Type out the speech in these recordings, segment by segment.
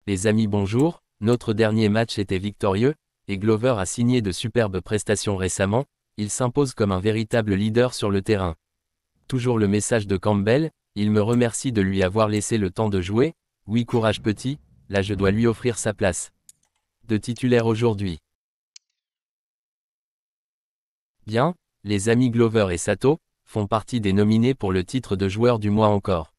Les amis bonjour, notre dernier match était victorieux, et Glover a signé de superbes prestations récemment, il s'impose comme un véritable leader sur le terrain. Toujours le message de Campbell, il me remercie de lui avoir laissé le temps de jouer, oui courage petit, là je dois lui offrir sa place de titulaire aujourd'hui. Bien, les amis Glover et Sato font partie des nominés pour le titre de joueur du mois encore.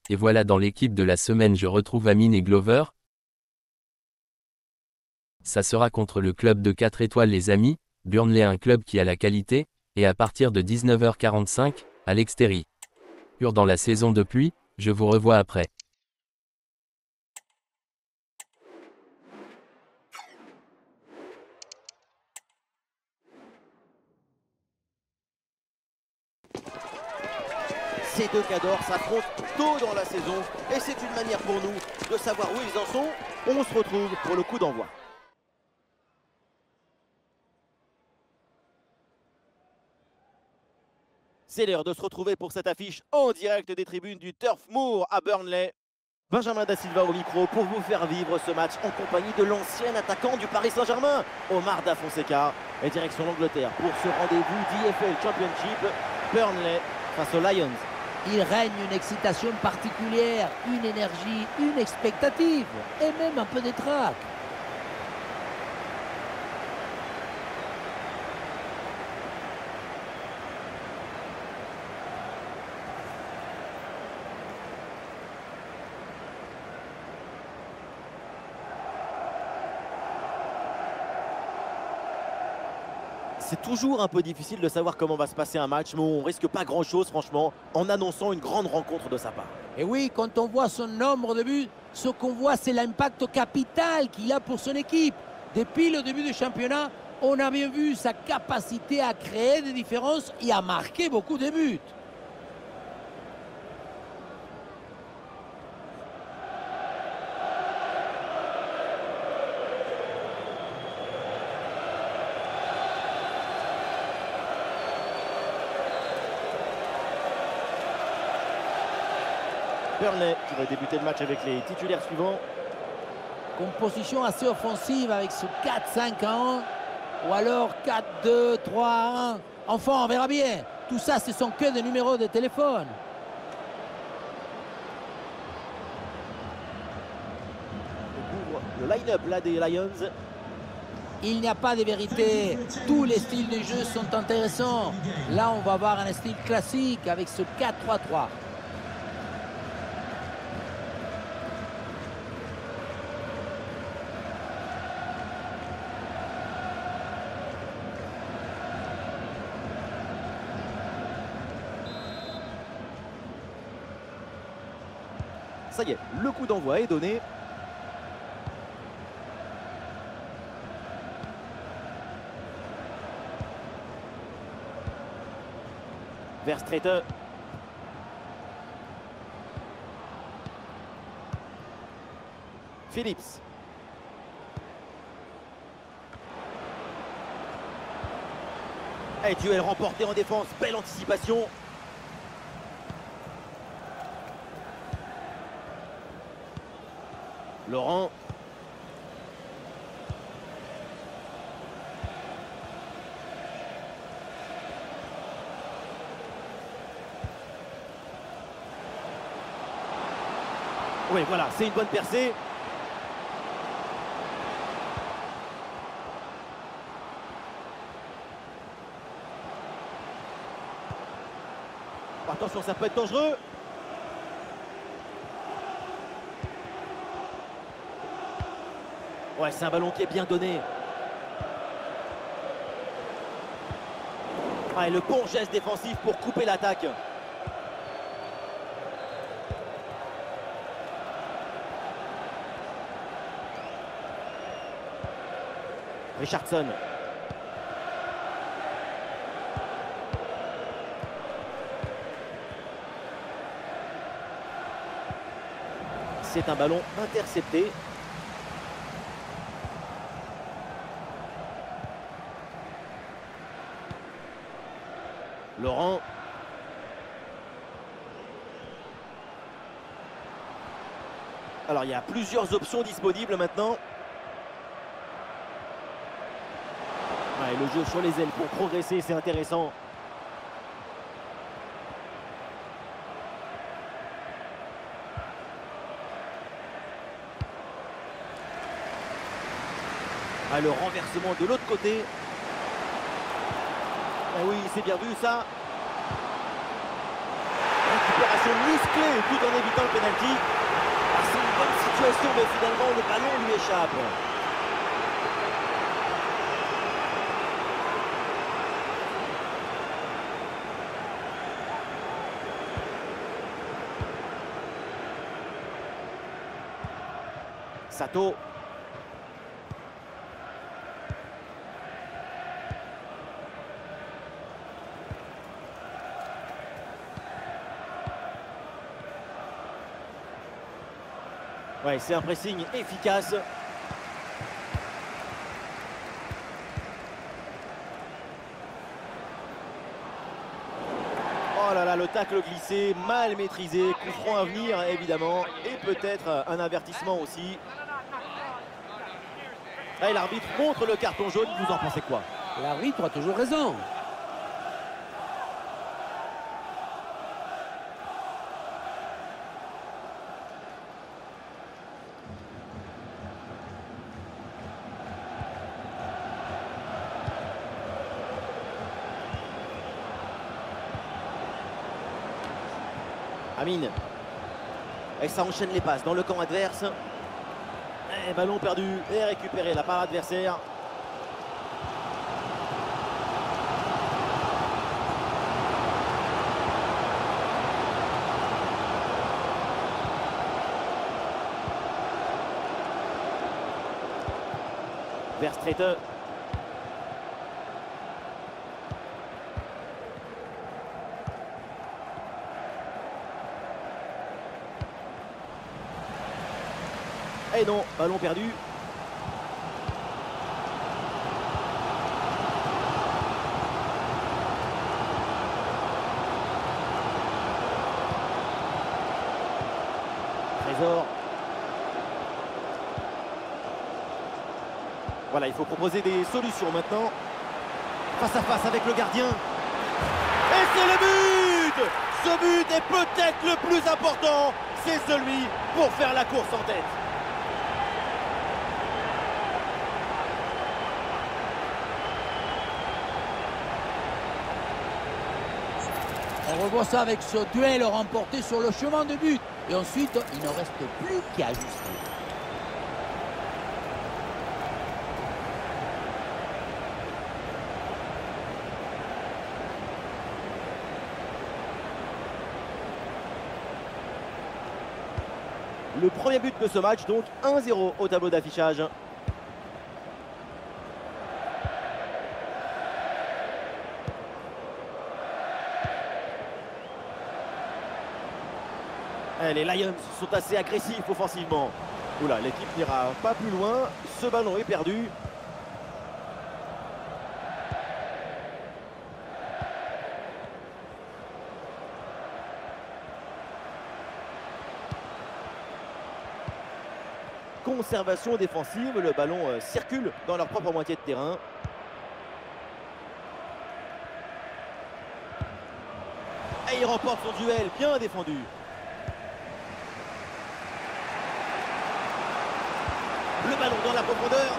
Et voilà, dans l'équipe de la semaine je retrouve Amine et Glover. Ça sera contre le club de 4 étoiles les amis, Burnley, un club qui a la qualité, et à partir de 19h45, à l'extérieur. Dans la saison de pluie, je vous revois après. Ces deux cadors s'affrontent tôt dans la saison et c'est une manière pour nous de savoir où ils en sont. On se retrouve pour le coup d'envoi. C'est l'heure de se retrouver pour cette affiche en direct des tribunes du Turf Moor à Burnley. Benjamin Da Silva au micro pour vous faire vivre ce match en compagnie de l'ancien attaquant du Paris Saint-Germain, Omar Da Fonseca, et direction l'Angleterre pour ce rendez-vous d'EFL Championship, Burnley face aux Lions. Il règne une excitation particulière, une énergie, une expectative et même un peu de trac. C'est toujours un peu difficile de savoir comment va se passer un match, mais on risque pas grand-chose franchement en annonçant une grande rencontre de sa part. Et oui, quand on voit son nombre de buts, ce qu'on voit c'est l'impact capital qu'il a pour son équipe. Depuis le début du championnat, on a bien vu sa capacité à créer des différences et à marquer beaucoup de buts. Burnley qui va débuter le match avec les titulaires suivants. Composition assez offensive avec ce 4-5-1 ou alors 4-2-3-1. Enfin, on verra bien. Tout ça, ce sont que des numéros de téléphone. On couvre le line-up là des Lions. Il n'y a pas de vérité. Tous les styles de jeu sont intéressants. Là, on va avoir un style classique avec ce 4-3-3. Ça y est, le coup d'envoi est donné. Verstraete. Phillips. Et duel remporté en défense, belle anticipation. Laurent. Oui, voilà, c'est une bonne percée. Attention, ça peut être dangereux. Ouais, c'est un ballon qui est bien donné. Ah, et le bon geste défensif pour couper l'attaque. Richardson. C'est un ballon intercepté. Laurent. Alors, il y a plusieurs options disponibles maintenant. Ouais, le jeu sur les ailes pour progresser, c'est intéressant. Ah, le renversement de l'autre côté. Ah oui, c'est bien vu ça. Récupération musclée tout en évitant le pénalty. Ah, c'est une bonne situation, mais finalement le ballon lui échappe. Sato. Ouais, c'est un pressing efficace. Oh là là, le tacle glissé, mal maîtrisé, coup franc à venir évidemment, et peut-être un avertissement aussi. Et l'arbitre montre le carton jaune, vous en pensez quoi? L'arbitre a toujours raison. Amine. Et ça enchaîne les passes dans le camp adverse. Et ballon perdu et récupéré la part adversaire. Verstraete. Et non, ballon perdu. Trésor. Voilà, il faut proposer des solutions maintenant. Face à face avec le gardien. Et c'est le but! Ce but est peut-être le plus important. C'est celui pour faire la course en tête. On revoit ça avec ce duel remporté sur le chemin de but. Et ensuite, il ne reste plus qu'à ajuster. Le premier but de ce match, donc 1-0 au tableau d'affichage. Les Lions sont assez agressifs offensivement. Oula, l'équipe n'ira pas plus loin. Ce ballon est perdu. Conservation défensive, le ballon circule dans leur propre moitié de terrain. Et il remporte son duel, bien défendu. Le ballon dans la profondeur.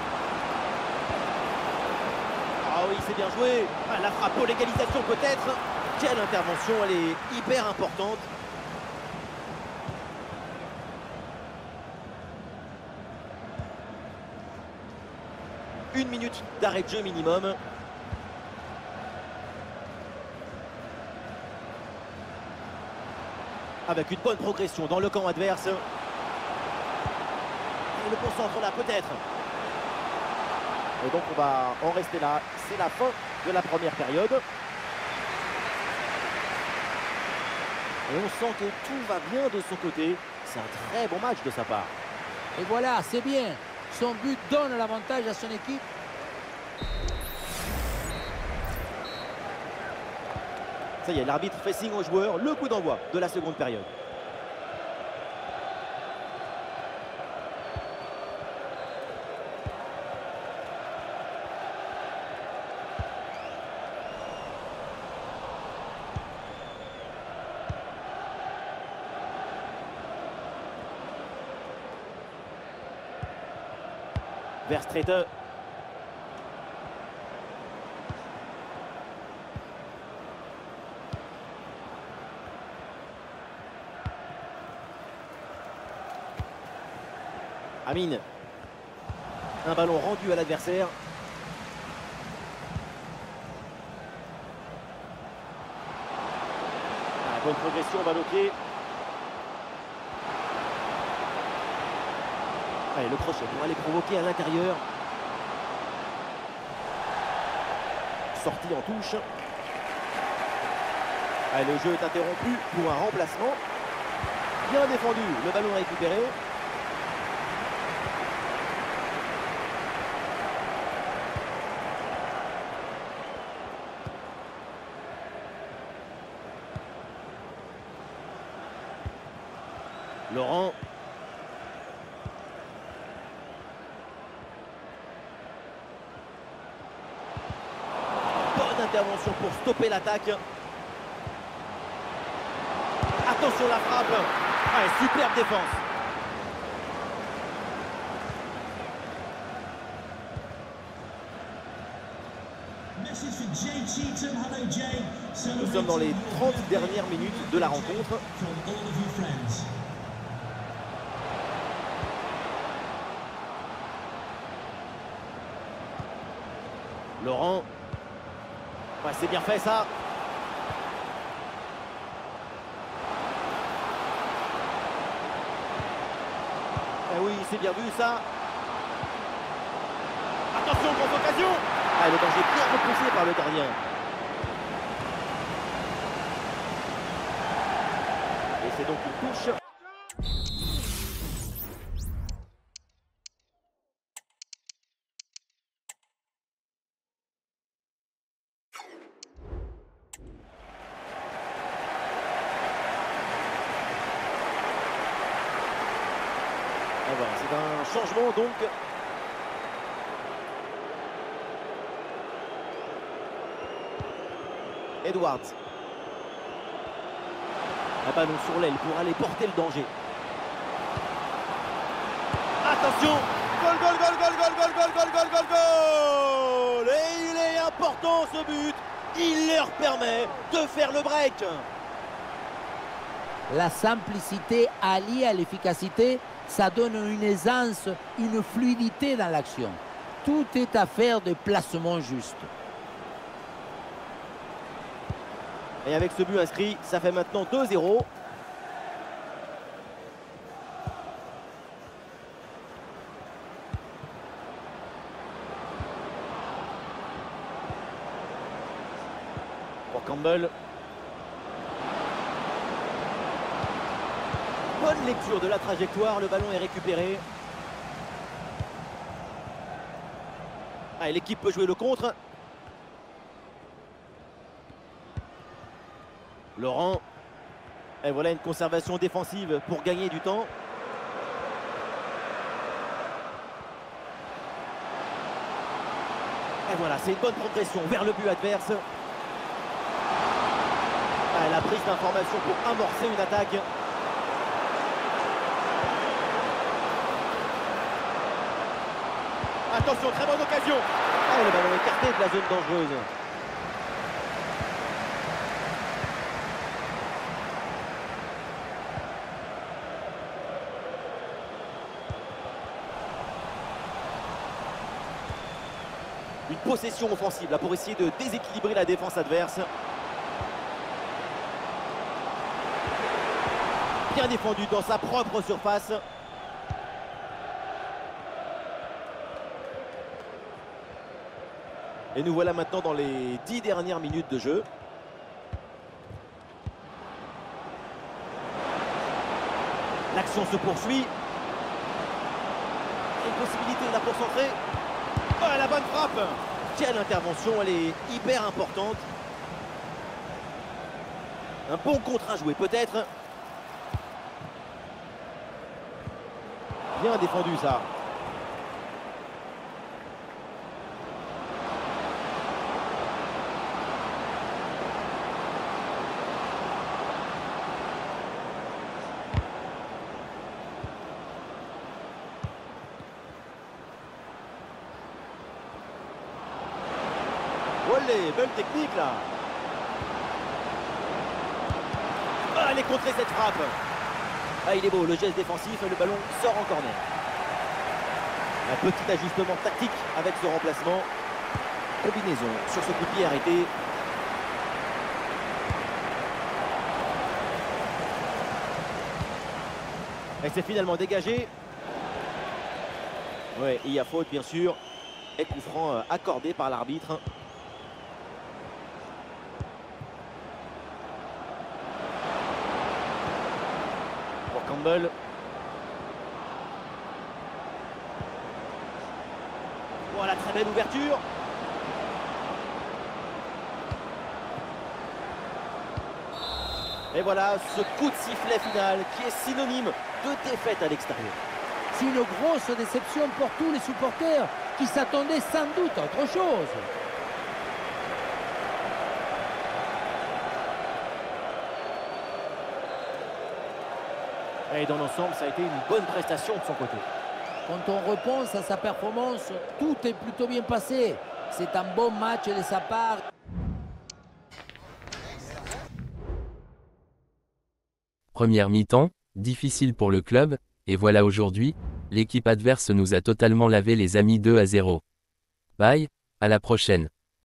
Ah oui, c'est bien joué. Ah, la frappe pour l'égalisation peut-être. Quelle intervention, elle est hyper importante. Une minute d'arrêt de jeu minimum. Avec une bonne progression dans le camp adverse. Et le concentre là peut-être. Et donc on va en rester là. C'est la fin de la première période. Et on sent que tout va bien de son côté. C'est un très bon match de sa part. Et voilà, c'est bien. Son but donne l'avantage à son équipe. Ça y est, l'arbitre fait signe aux joueurs. Le coup d'envoi de la seconde période. Verstraete. Amine. Un ballon rendu à l'adversaire. Bonne progression, balle au pied. Allez, le crochet pour aller provoquer à l'intérieur. Sortie en touche. Allez, le jeu est interrompu pour un remplacement. Bien défendu, le ballon récupéré. Laurent. Bonne intervention pour stopper l'attaque. Attention la frappe. Ah, superbe défense. Nous sommes dans les 30 dernières minutes de la rencontre. Laurent. Ouais, c'est bien fait ça. Eh oui, c'est bien vu ça. Attention, grosse occasion. Ah, le danger bien repoussé par le gardien. Et c'est donc une touche. Et voilà, c'est un changement donc. Edwards. Un ballon sur l'aile pour aller porter le danger. Attention. Goal, goal, goal, goal, goal, goal, goal, goal, goal, goal, goal. Et il est important ce but. Il leur permet de faire le break. La simplicité alliée à l'efficacité, ça donne une aisance, une fluidité dans l'action. Tout est affaire de placement juste. Et avec ce but inscrit, ça fait maintenant 2-0. Pour Campbell. Bonne lecture de la trajectoire, le ballon est récupéré. Ah, l'équipe peut jouer le contre. Laurent. Et voilà une conservation défensive pour gagner du temps. Et voilà, c'est une bonne progression vers le but adverse. Ah, la prise d'information pour amorcer une attaque. Attention, très bonne occasion. Ah, le ballon écarté de la zone dangereuse. Une possession offensive là pour essayer de déséquilibrer la défense adverse. Bien défendu dans sa propre surface. Et nous voilà maintenant dans les 10 dernières minutes de jeu. L'action se poursuit. Une possibilité là pour centrer. Oh, la bonne frappe. Quelle intervention, elle est hyper importante. Un bon contre à jouer peut-être. Bien défendu ça. Olé, belle technique là. Ah, elle est contrée cette frappe. Ah, il est beau, le geste défensif, le ballon sort en corner. Un petit ajustement tactique avec ce remplacement. Combinaison sur ce coup de pied arrêté. Et c'est finalement dégagé. Ouais, il y a faute bien sûr. Et coup franc accordé par l'arbitre. Pour Campbell. Voilà, très belle ouverture. Et voilà ce coup de sifflet final qui est synonyme de défaite à l'extérieur. C'est une grosse déception pour tous les supporters qui s'attendaient sans doute à autre chose. Et dans l'ensemble, ça a été une bonne prestation de son côté. Quand on repense à sa performance, tout est plutôt bien passé. C'est un bon match de sa part. Première mi-temps, difficile pour le club, et voilà aujourd'hui, l'équipe adverse nous a totalement lavé les amis 2-0. Bye, à la prochaine.